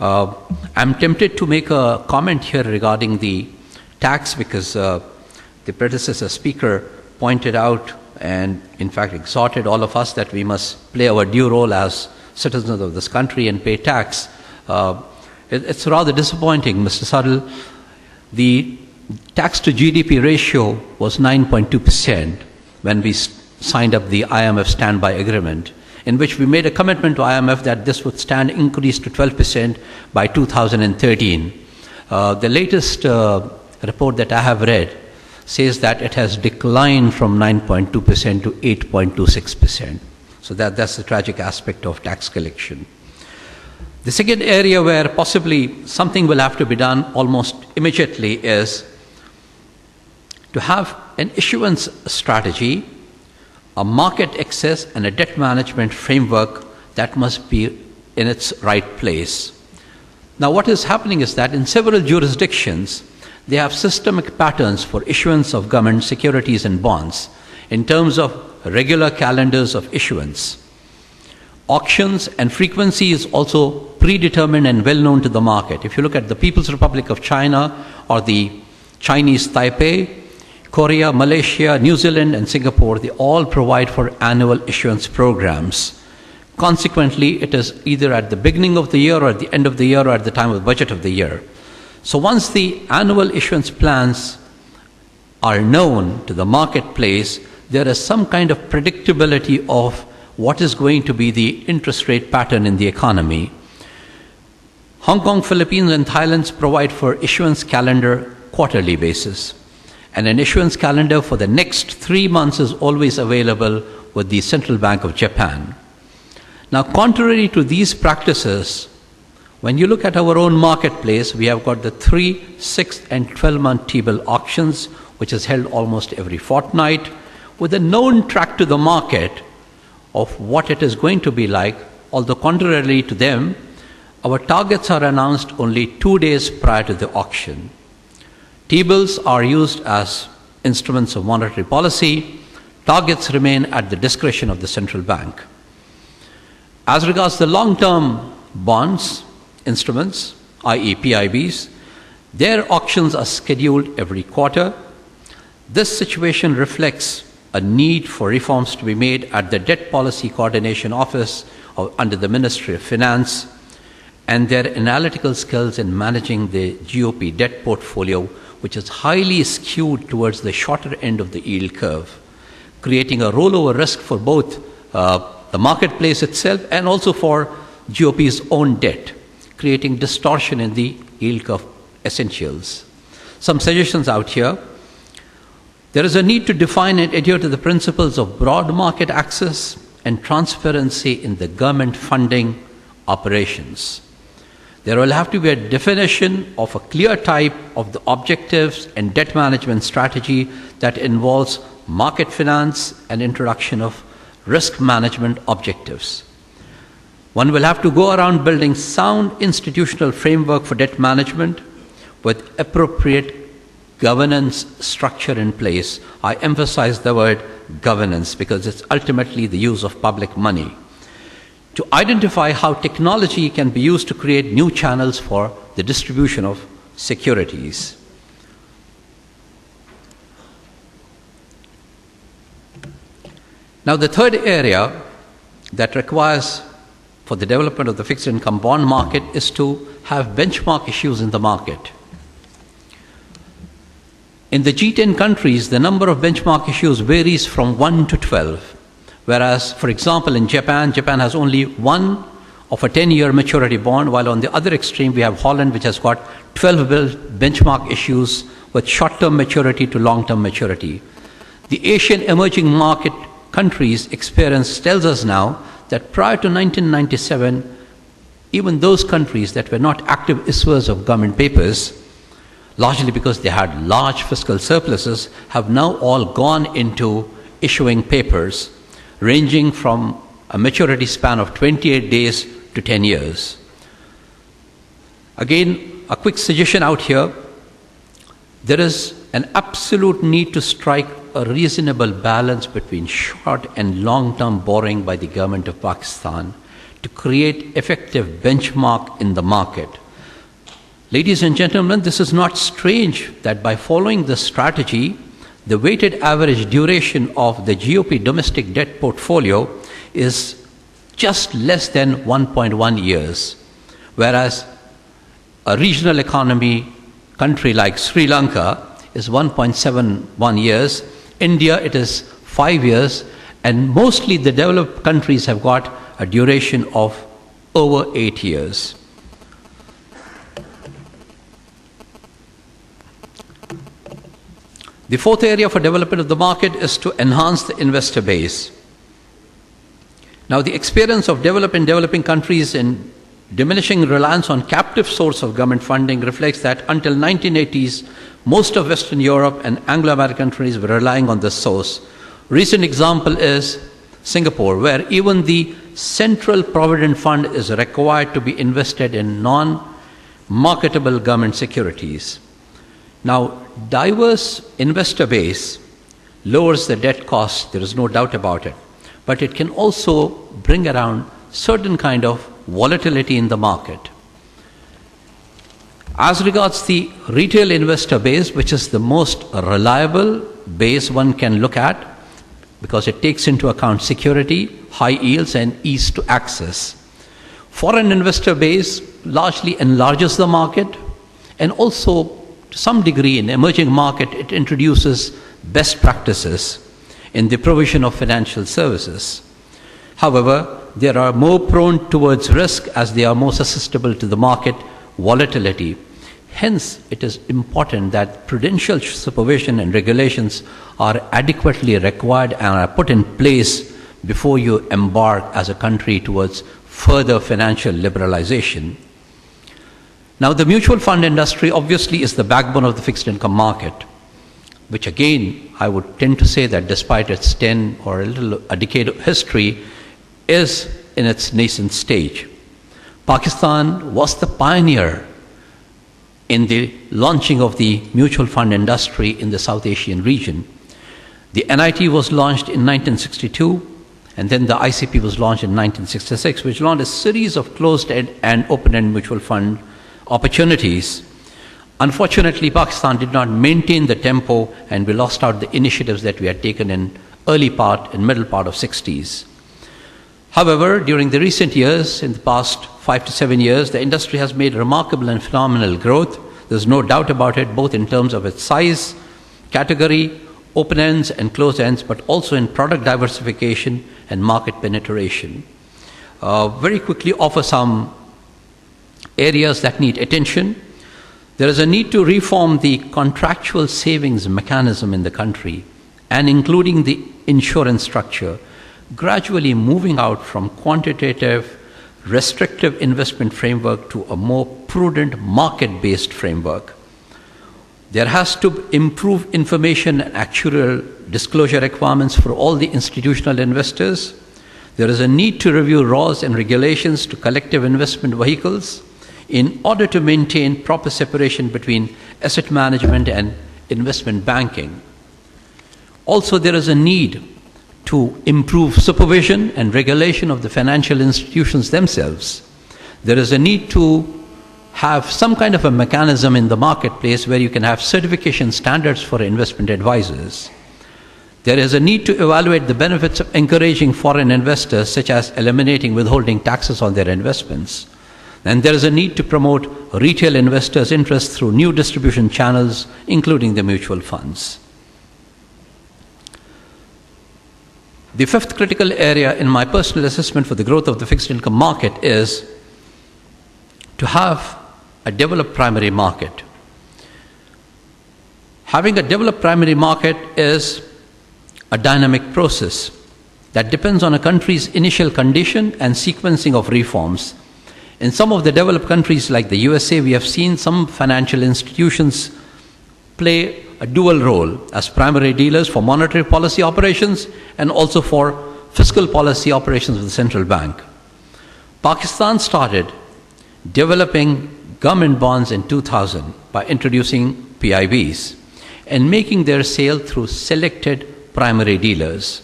I'm tempted to make a comment here regarding the tax because the predecessor speaker pointed out and in fact exhorted all of us that we must play our due role as citizens of this country and pay tax. It's rather disappointing, Mr. Saddle. The tax to GDP ratio was 9.2% when we signed up the IMF standby agreement, in which we made a commitment to IMF that this would stand increase to 12% by 2013. The latest report that I have read says that it has declined from 9.2% to 8.26%. So that's the tragic aspect of tax collection. The second area where possibly something will have to be done almost immediately is to have an issuance strategy, a market access, and a debt management framework that must be in its right place. Now, what is happening is that in several jurisdictions, they have systemic patterns for issuance of government securities and bonds in terms of regular calendars of issuance. Auctions and frequency is also predetermined and well known to the market. If you look at the People's Republic of China or the Chinese Taipei, Korea, Malaysia, New Zealand, and Singapore, they all provide for annual issuance programs. Consequently, it is either at the beginning of the year or at the end of the year or at the time of the budget of the year. So once the annual issuance plans are known to the marketplace, there is some kind of predictability of what is going to be the interest rate pattern in the economy. Hong Kong, Philippines, and Thailand provide for issuance calendar quarterly basis. And an issuance calendar for the next 3 months is always available with the Central Bank of Japan. Now, contrary to these practices, when you look at our own marketplace, we have got the 3, 6, and 12-month T-bill auctions, which is held almost every fortnight, with a known track to the market of what it is going to be like, although contrarily to them, our targets are announced only 2 days prior to the auction. T-bills are used as instruments of monetary policy. Targets remain at the discretion of the central bank. As regards the long-term bonds, instruments, i.e. PIBs, their auctions are scheduled every quarter. This situation reflects a need for reforms to be made at the Debt Policy Coordination Office under the Ministry of Finance, and their analytical skills in managing the GOP debt portfolio, which is highly skewed towards the shorter end of the yield curve, creating a rollover risk for both the marketplace itself and also for GOP's own debt, creating distortion in the yield curve essentials. Some suggestions out here. There is a need to define and adhere to the principles of broad market access and transparency in the government funding operations. There will have to be a definition of a clear type of the objectives and debt management strategy that involves market finance and introduction of risk management objectives. One will have to go around building sound institutional framework for debt management with appropriate governance structure in place. I emphasize the word governance because it's ultimately the use of public money. To identify how technology can be used to create new channels for the distribution of securities. Now, the third area that requires for the development of the fixed income bond market is to have benchmark issues in the market. In the G10 countries, the number of benchmark issues varies from 1 to 12, whereas, for example, in Japan has only one of a 10-year maturity bond, while on the other extreme we have Holland, which has got 12 benchmark issues with short-term maturity to long-term maturity. The Asian emerging market countries' experience tells us now that prior to 1997, even those countries that were not active issuers of government papers, largely because they had large fiscal surpluses, have now all gone into issuing papers ranging from a maturity span of 28 days to 10 years. Again, a quick suggestion out here. There is an absolute need to strike a reasonable balance between short and long-term borrowing by the government of Pakistan to create effective benchmark in the market. Ladies and gentlemen, this is not strange that by following this strategy, the weighted average duration of the GOP domestic debt portfolio is just less than 1.1 years, whereas a regional economy country like Sri Lanka is 1.71 years, India it is 5 years, and mostly the developed countries have got a duration of over 8 years. The fourth area for development of the market is to enhance the investor base. Now, the experience of developing countries in diminishing reliance on captive source of government funding reflects that until 1980s, most of Western Europe and Anglo-American countries were relying on this source. Recent example is Singapore, where even the Central Provident Fund is required to be invested in non-marketable government securities. Now, diverse investor base lowers the debt cost, there is no doubt about it, but it can also bring around certain kind of volatility in the market. As regards the retail investor base, which is the most reliable base one can look at because it takes into account security, high yields and ease to access. Foreign investor base largely enlarges the market, and also to some degree in emerging market it introduces best practices in the provision of financial services. However, they are more prone towards risk as they are more susceptible to the market volatility. Hence, it is important that prudential supervision and regulations are adequately required and are put in place before you embark as a country towards further financial liberalization. Now, the mutual fund industry obviously is the backbone of the fixed income market, which again, I would tend to say that despite its 10 or a decade of history, is in its nascent stage. Pakistan was the pioneer in the launching of the mutual fund industry in the South Asian region. The NIT was launched in 1962, and then the ICP was launched in 1966, which launched a series of closed-end and open-end mutual fund opportunities. Unfortunately, Pakistan did not maintain the tempo, and we lost out the initiatives that we had taken in middle part of 60s. However, during the recent years, in the past 5 to 7 years, the industry has made remarkable and phenomenal growth. There's no doubt about it, both in terms of its size, category, open ends and closed ends, but also in product diversification and market penetration. Very quickly offer some areas that need attention. There is a need to reform the contractual savings mechanism in the country, and including the insurance structure, gradually moving out from quantitative, restrictive investment framework to a more prudent market-based framework. There has to improve information and actuarial disclosure requirements for all the institutional investors. There is a need to review laws and regulations to collective investment vehicles in order to maintain proper separation between asset management and investment banking. Also, there is a need to improve supervision and regulation of the financial institutions themselves. There is a need to have some kind of a mechanism in the marketplace where you can have certification standards for investment advisors. There is a need to evaluate the benefits of encouraging foreign investors, such as eliminating withholding taxes on their investments. And there is a need to promote retail investors' interest through new distribution channels, including the mutual funds. The fifth critical area in my personal assessment for the growth of the fixed income market is to have a developed primary market. Having a developed primary market is a dynamic process that depends on a country's initial condition and sequencing of reforms. In some of the developed countries like the USA, we have seen some financial institutions play a dual role as primary dealers for monetary policy operations and also for fiscal policy operations of the central bank. Pakistan started developing government bonds in 2000 by introducing PIBs and making their sale through selected primary dealers.